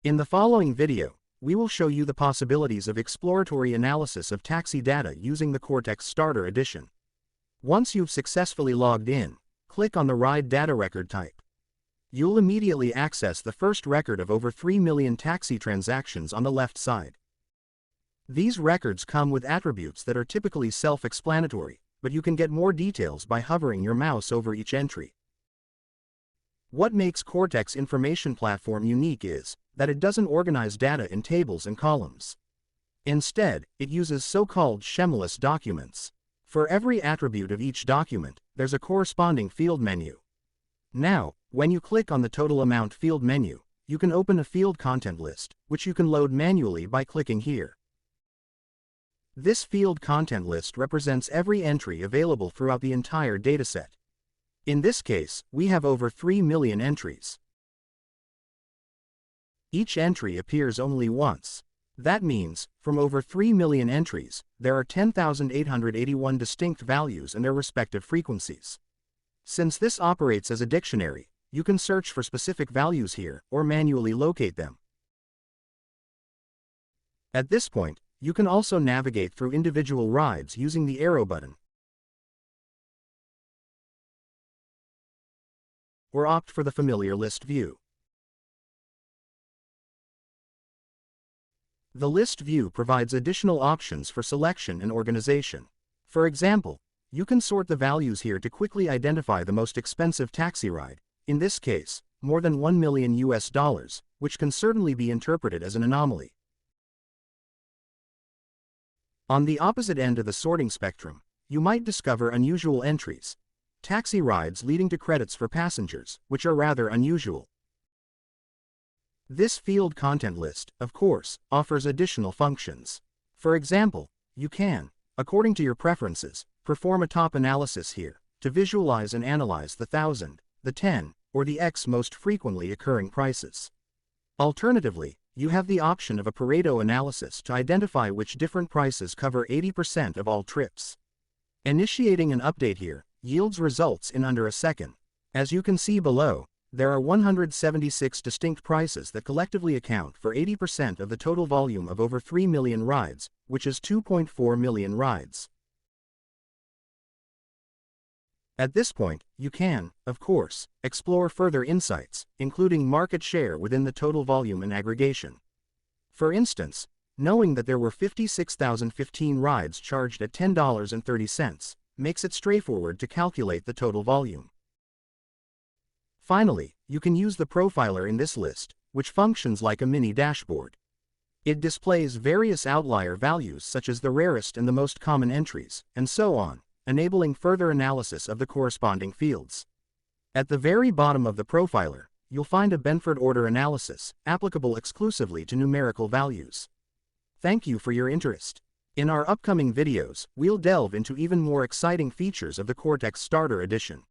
In the following video, we will show you the possibilities of exploratory analysis of taxi data using the Cortex Starter Edition. Once you've successfully logged in, click on the Ride Data Record type. You'll immediately access the first record of over 3 million taxi transactions on the left side. These records come with attributes that are typically self-explanatory, but you can get more details by hovering your mouse over each entry. What makes Cortex Information Platform unique is that it doesn't organize data in tables and columns. Instead, it uses so-called schemaless documents. For every attribute of each document, there's a corresponding field menu. Now, when you click on the Total Amount field menu, you can open a field content list, which you can load manually by clicking here. This field content list represents every entry available throughout the entire dataset. In this case, we have over 3 million entries. Each entry appears only once. That means, from over 3 million entries, there are 10,881 distinct values and their respective frequencies. Since this operates as a dictionary, you can search for specific values here or manually locate them. At this point, you can also navigate through individual rides using the arrow button, or opt for the familiar list view. The list view provides additional options for selection and organization. For example, you can sort the values here to quickly identify the most expensive taxi ride, in this case, more than $1 million, which can certainly be interpreted as an anomaly. On the opposite end of the sorting spectrum, you might discover unusual entries, taxi rides leading to credits for passengers, which are rather unusual. This field content list, of course, offers additional functions. For example, you can, according to your preferences, perform a top analysis here to visualize and analyze the 1,000, the 10, or the X most frequently occurring prices. Alternatively, you have the option of a Pareto analysis to identify which different prices cover 80% of all trips. Initiating an update here yields results in under a second. As you can see below, there are 176 distinct prices that collectively account for 80% of the total volume of over 3 million rides, which is 2.4 million rides. At this point, you can, of course, explore further insights, including market share within the total volume and aggregation. For instance, knowing that there were 56,015 rides charged at $10.30 makes it straightforward to calculate the total volume. Finally, you can use the profiler in this list, which functions like a mini dashboard. It displays various outlier values such as the rarest and the most common entries, and so on, enabling further analysis of the corresponding fields. At the very bottom of the profiler, you'll find a Benford order analysis, applicable exclusively to numerical values. Thank you for your interest. In our upcoming videos, we'll delve into even more exciting features of the Cortex Starter Edition.